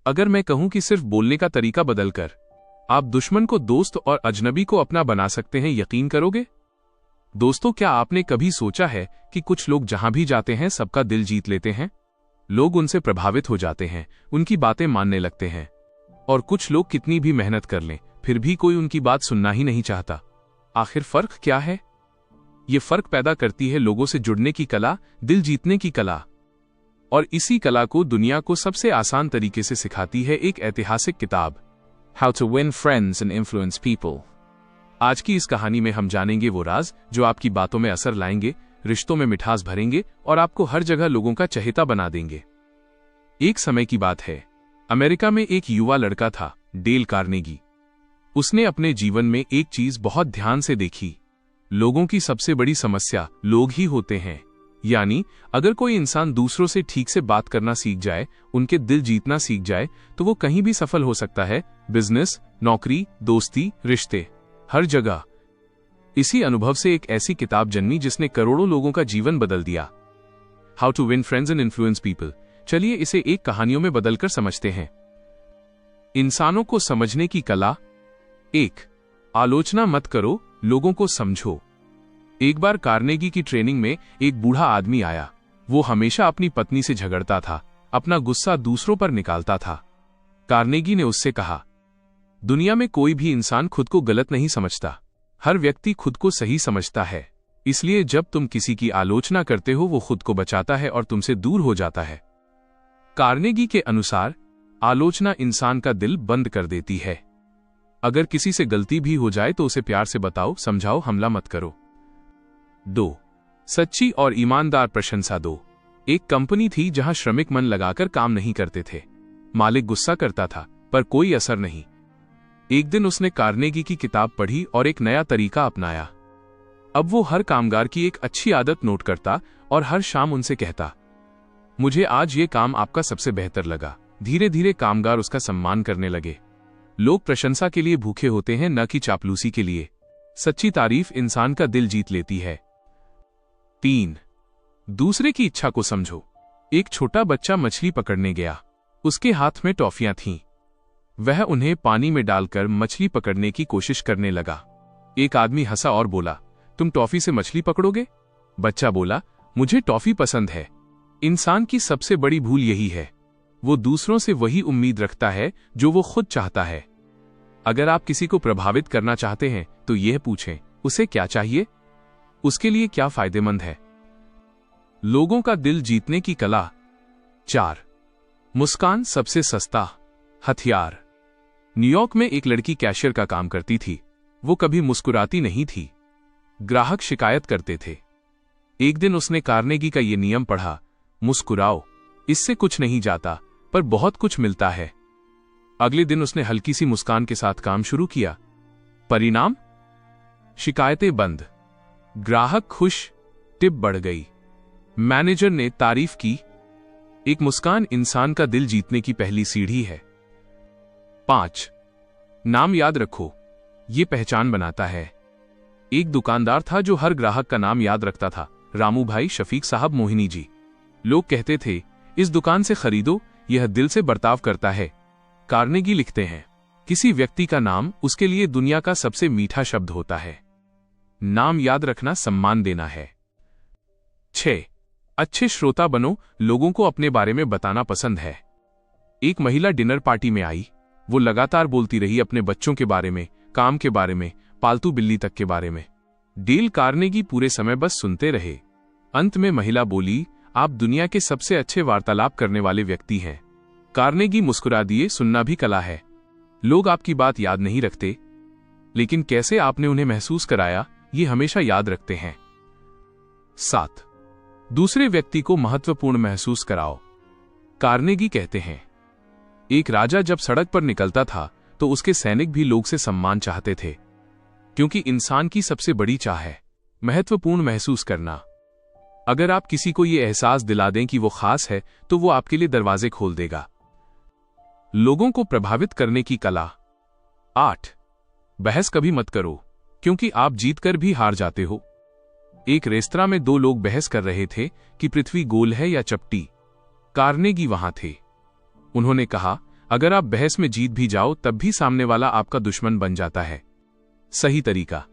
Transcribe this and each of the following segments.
अगर मैं कहूं कि सिर्फ बोलने का तरीका बदलकर आप दुश्मन को दोस्त और अजनबी को अपना बना सकते हैं, यकीन करोगे? दोस्तों, क्या आपने कभी सोचा है कि कुछ लोग जहां भी जाते हैं सबका दिल जीत लेते हैं? लोग उनसे प्रभावित हो जाते हैं, उनकी बातें मानने लगते हैं। और कुछ लोग कितनी भी मेहनत कर लें फिर भी कोई उनकी बात सुनना ही नहीं चाहता। आखिर फर्क क्या है? ये फर्क पैदा करती है लोगों से जुड़ने की कला, दिल जीतने की कला। और इसी कला को दुनिया को सबसे आसान तरीके से सिखाती है एक ऐतिहासिक किताब, how to win friends and influence people. आज की इस कहानी में हम जानेंगे वो राज जो आपकी बातों में असर लाएंगे, रिश्तों में मिठास भरेंगे और आपको हर जगह लोगों का चहेता बना देंगे। एक समय की बात है, अमेरिका में एक युवा लड़का था, डेल कार्नेगी। उसने अपने जीवन में एक चीज बहुत ध्यान से देखी। लोगों की सबसे बड़ी समस्या लोग ही होते हैं। यानी अगर कोई इंसान दूसरों से ठीक से बात करना सीख जाए, उनके दिल जीतना सीख जाए, तो वो कहीं भी सफल हो सकता है। बिजनेस, नौकरी, दोस्ती, रिश्ते, हर जगह। इसी अनुभव से एक ऐसी किताब जन्मी जिसने करोड़ों लोगों का जीवन बदल दिया, how to win friends and influence people. चलिए इसे एक कहानियों में बदलकर समझते हैं। इंसानों को समझने की कला। 1. आलोचना मत करो, लोगों को समझो। एक बार कार्नेगी की ट्रेनिंग में एक बूढ़ा आदमी आया। वो हमेशा अपनी पत्नी से झगड़ता था, अपना गुस्सा दूसरों पर निकालता था। कार्नेगी ने उससे कहा, दुनिया में कोई भी इंसान खुद को गलत नहीं समझता, हर व्यक्ति खुद को सही समझता है। इसलिए जब तुम किसी की आलोचना करते हो वो खुद को बचाता है और तुमसे दूर हो जाता है। कार्नेगी के अनुसार आलोचना इंसान का दिल बंद कर देती है। अगर किसी से गलती भी हो जाए तो उसे प्यार से बताओ, समझाओ, हमला मत करो। 2. सच्ची और ईमानदार प्रशंसा दो। एक कंपनी थी जहां श्रमिक मन लगाकर काम नहीं करते थे। मालिक गुस्सा करता था पर कोई असर नहीं। एक दिन उसने कार्नेगी की किताब पढ़ी और एक नया तरीका अपनाया। अब वो हर कामगार की एक अच्छी आदत नोट करता और हर शाम उनसे कहता, मुझे आज ये काम आपका सबसे बेहतर लगा। धीरे धीरे कामगार उसका सम्मान करने लगे। लोग प्रशंसा के लिए भूखे होते हैं, न कि चापलूसी के लिए। सच्ची तारीफ इंसान का दिल जीत लेती है। 3. दूसरे की इच्छा को समझो। एक छोटा बच्चा मछली पकड़ने गया। उसके हाथ में टॉफियां थीं। वह उन्हें पानी में डालकर मछली पकड़ने की कोशिश करने लगा। एक आदमी हंसा और बोला, तुम टॉफी से मछली पकड़ोगे? बच्चा बोला, मुझे टॉफी पसंद है। इंसान की सबसे बड़ी भूल यही है, वो दूसरों से वही उम्मीद रखता है जो वो खुद चाहता है। अगर आप किसी को प्रभावित करना चाहते हैं तो यह पूछें, उसे क्या चाहिए, उसके लिए क्या फायदेमंद है। लोगों का दिल जीतने की कला। 4. मुस्कान सबसे सस्ता हथियार। न्यूयॉर्क में एक लड़की कैशियर का काम करती थी। वो कभी मुस्कुराती नहीं थी। ग्राहक शिकायत करते थे। एक दिन उसने कार्नेगी का ये नियम पढ़ा, मुस्कुराओ, इससे कुछ नहीं जाता पर बहुत कुछ मिलता है। अगले दिन उसने हल्की सी मुस्कान के साथ काम शुरू किया। परिणाम? शिकायतें बंद, ग्राहक खुश, टिप बढ़ गई, मैनेजर ने तारीफ की। एक मुस्कान इंसान का दिल जीतने की पहली सीढ़ी है। 5. नाम याद रखो, ये पहचान बनाता है। एक दुकानदार था जो हर ग्राहक का नाम याद रखता था, रामू भाई, शफीक साहब, मोहिनी जी। लोग कहते थे, इस दुकान से खरीदो, यह दिल से बर्ताव करता है। कार्नेगी लिखते हैं, किसी व्यक्ति का नाम उसके लिए दुनिया का सबसे मीठा शब्द होता है। नाम याद रखना सम्मान देना है। 6. अच्छे श्रोता बनो, लोगों को अपने बारे में बताना पसंद है। एक महिला डिनर पार्टी में आई। वो लगातार बोलती रही, अपने बच्चों के बारे में, काम के बारे में, पालतू बिल्ली तक के बारे में। डेल कार्नेगी पूरे समय बस सुनते रहे। अंत में महिला बोली, आप दुनिया के सबसे अच्छे वार्तालाप करने वाले व्यक्ति हैं। कार्नेगी मुस्कुरा दिए, सुनना भी कला है। लोग आपकी बात याद नहीं रखते, लेकिन कैसे आपने उन्हें महसूस कराया, ये हमेशा याद रखते हैं। 7. दूसरे व्यक्ति को महत्वपूर्ण महसूस कराओ। कार्नेगी कहते हैं, एक राजा जब सड़क पर निकलता था तो उसके सैनिक भी लोग से सम्मान चाहते थे, क्योंकि इंसान की सबसे बड़ी चाह है महत्वपूर्ण महसूस करना। अगर आप किसी को यह एहसास दिला दें कि वो खास है तो वो आपके लिए दरवाजे खोल देगा। लोगों को प्रभावित करने की कला। 8. बहस कभी मत करो, क्योंकि आप जीतकर भी हार जाते हो। एक रेस्तरां में 2 लोग बहस कर रहे थे कि पृथ्वी गोल है या चपटी। कार्नेगी वहां थे। उन्होंने कहा, अगर आप बहस में जीत भी जाओ तब भी सामने वाला आपका दुश्मन बन जाता है। सही तरीका,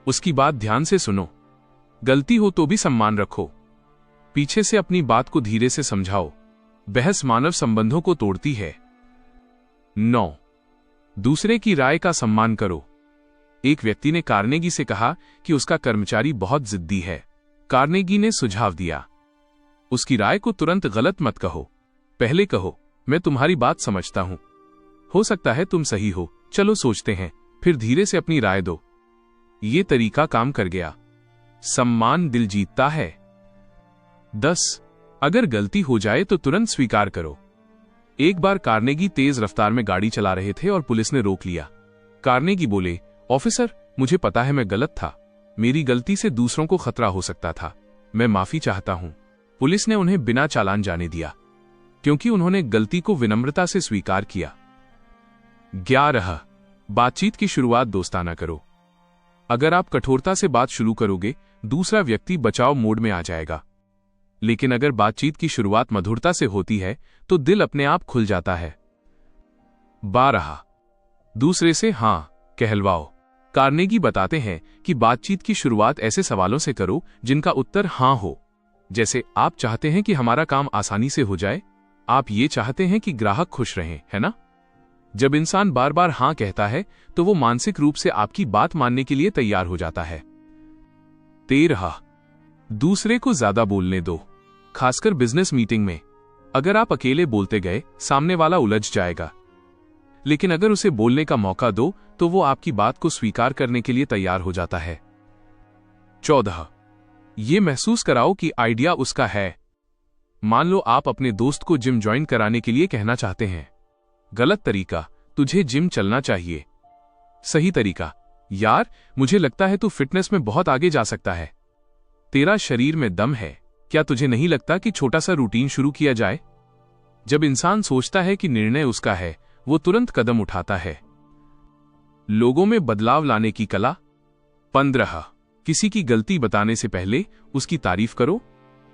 उसकी बात ध्यान से सुनो, गलती हो तो भी सम्मान रखो, पीछे से अपनी बात को धीरे से समझाओ। बहस मानव संबंधों को तोड़ती है। 9. दूसरे की राय का सम्मान करो। एक व्यक्ति ने कार्नेगी से कहा कि उसका कर्मचारी बहुत जिद्दी है। कार्नेगी ने सुझाव दिया, उसकी राय को तुरंत गलत मत कहो, पहले कहो, मैं तुम्हारी बात समझता हूं, हो सकता है तुम सही हो, चलो सोचते हैं, फिर धीरे से अपनी राय दो। ये तरीका काम कर गया। सम्मान दिल जीतता है। 10. अगर गलती हो जाए तो तुरंत स्वीकार करो। एक बार कार्नेगी तेज रफ्तार में गाड़ी चला रहे थे और पुलिस ने रोक लिया। कार्नेगी बोले, ऑफिसर, मुझे पता है मैं गलत था, मेरी गलती से दूसरों को खतरा हो सकता था, मैं माफी चाहता हूं। पुलिस ने उन्हें बिना चालान जाने दिया, क्योंकि उन्होंने गलती को विनम्रता से स्वीकार किया। 11. बातचीत की शुरुआत दोस्ताना करो। अगर आप कठोरता से बात शुरू करोगे, दूसरा व्यक्ति बचाव मोड में आ जाएगा। लेकिन अगर बातचीत की शुरुआत मधुरता से होती है तो दिल अपने आप खुल जाता है। 12. दूसरे से हां कहलवाओ। कार्नेगी बताते हैं कि बातचीत की शुरुआत ऐसे सवालों से करो जिनका उत्तर हां हो। जैसे, आप चाहते हैं कि हमारा काम आसानी से हो जाए, आप ये चाहते हैं कि ग्राहक खुश रहें, है ना? जब इंसान बार बार हां कहता है तो वो मानसिक रूप से आपकी बात मानने के लिए तैयार हो जाता है। 13. दूसरे को ज्यादा बोलने दो, खासकर बिजनेस मीटिंग में। अगर आप अकेले बोलते गए, सामने वाला उलझ जाएगा, लेकिन अगर उसे बोलने का मौका दो तो वो आपकी बात को स्वीकार करने के लिए तैयार हो जाता है। 14. ये महसूस कराओ कि आइडिया उसका है। मान लो आप अपने दोस्त को जिम ज्वाइन कराने के लिए कहना चाहते हैं। गलत तरीका, तुझे जिम चलना चाहिए। सही तरीका, यार, मुझे लगता है तू फिटनेस में बहुत आगे जा सकता है, तेरा शरीर में दम है, क्या तुझे नहीं लगता कि छोटा सा रूटीन शुरू किया जाए? जब इंसान सोचता है कि निर्णय उसका है, वो तुरंत कदम उठाता है। लोगों में बदलाव लाने की कला। 15. किसी की गलती बताने से पहले उसकी तारीफ करो।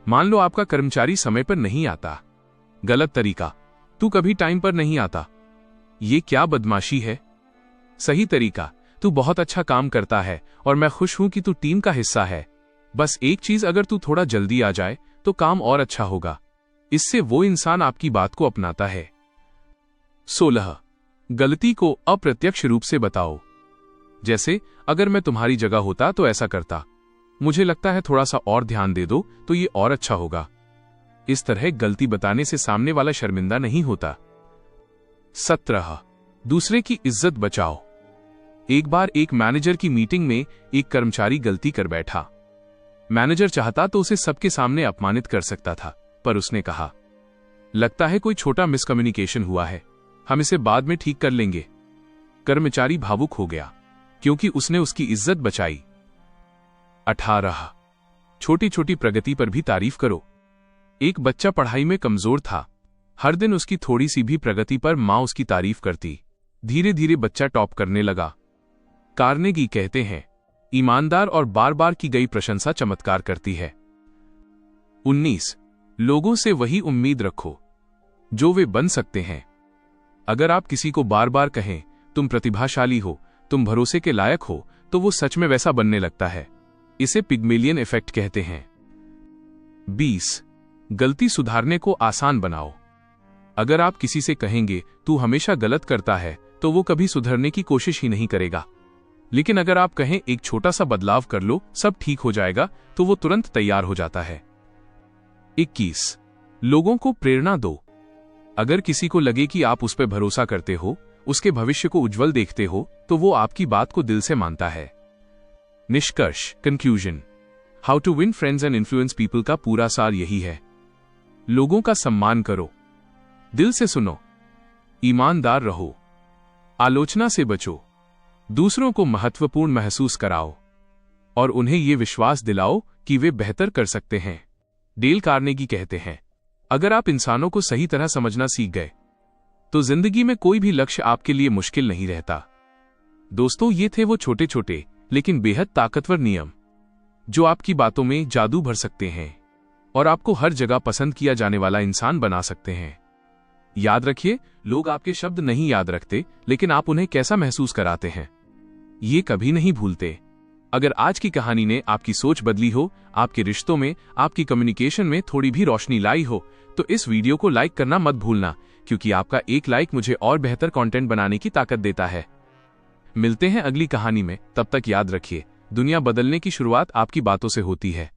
मान लो आपका कर्मचारी समय पर नहीं आता। गलत तरीका, तू कभी टाइम पर नहीं आता, ये क्या बदमाशी है? सही तरीका, तू बहुत अच्छा काम करता है और मैं खुश हूं कि तू टीम का हिस्सा है। बस एक चीज, अगर तू थोड़ा जल्दी आ जाए तो काम और अच्छा होगा। इससे वो इंसान आपकी बात को अपनाता है। 16. गलती को अप्रत्यक्ष रूप से बताओ। जैसे, अगर मैं तुम्हारी जगह होता तो ऐसा करता, मुझे लगता है थोड़ा सा और ध्यान दे दो तो ये और अच्छा होगा। इस तरह गलती बताने से सामने वाला शर्मिंदा नहीं होता। 17. दूसरे की इज्जत बचाओ। एक बार एक मैनेजर की मीटिंग में एक कर्मचारी गलती कर बैठा। मैनेजर चाहता तो उसे सबके सामने अपमानित कर सकता था, पर उसने कहा, लगता है कोई छोटा मिसकम्युनिकेशन हुआ है, हम इसे बाद में ठीक कर लेंगे। कर्मचारी भावुक हो गया क्योंकि उसने उसकी इज्जत बचाई। 18. छोटी छोटी प्रगति पर भी तारीफ करो। एक बच्चा पढ़ाई में कमजोर था। हर दिन उसकी थोड़ी सी भी प्रगति पर मां उसकी तारीफ करती। धीरे धीरे बच्चा टॉप करने लगा। कार्नेगी कहते हैं, ईमानदार और बार बार की गई प्रशंसा चमत्कार करती है। 19. लोगों से वही उम्मीद रखो जो वे बन सकते हैं। अगर आप किसी को बार बार कहें, तुम प्रतिभाशाली हो, तुम भरोसे के लायक हो, तो वो सच में वैसा बनने लगता है। इसे पिग्मेलियन इफेक्ट कहते हैं। 20. गलती सुधारने को आसान बनाओ। अगर आप किसी से कहेंगे, तू हमेशा गलत करता है, तो वो कभी सुधरने की कोशिश ही नहीं करेगा। लेकिन अगर आप कहें, एक छोटा सा बदलाव कर लो, सब ठीक हो जाएगा, तो वो तुरंत तैयार हो जाता है। 21. लोगों को प्रेरणा दो। अगर किसी को लगे कि आप उस पर भरोसा करते हो, उसके भविष्य को उज्जवल देखते हो, तो वो आपकी बात को दिल से मानता है। निष्कर्ष, conclusion, how to win friends and influence people का पूरा सार यही है। लोगों का सम्मान करो, दिल से सुनो, ईमानदार रहो, आलोचना से बचो, दूसरों को महत्वपूर्ण महसूस कराओ और उन्हें यह विश्वास दिलाओ कि वे बेहतर कर सकते हैं। डेल कार्नेगी कहते हैं, अगर आप इंसानों को सही तरह समझना सीख गए तो जिंदगी में कोई भी लक्ष्य आपके लिए मुश्किल नहीं रहता। दोस्तों, ये थे वो छोटे छोटे लेकिन बेहद ताकतवर नियम जो आपकी बातों में जादू भर सकते हैं और आपको हर जगह पसंद किया जाने वाला इंसान बना सकते हैं। याद रखिए, लोग आपके शब्द नहीं याद रखते, लेकिन आप उन्हें कैसा महसूस कराते हैं, ये कभी नहीं भूलते। अगर आज की कहानी ने आपकी सोच बदली हो, आपके रिश्तों में, आपकी कम्युनिकेशन में थोड़ी भी रोशनी लाई हो, तो इस वीडियो को लाइक करना मत भूलना, क्योंकि आपका एक लाइक मुझे और बेहतर कंटेंट बनाने की ताकत देता है। मिलते हैं अगली कहानी में, तब तक याद रखिए, दुनिया बदलने की शुरुआत आपकी बातों से होती है।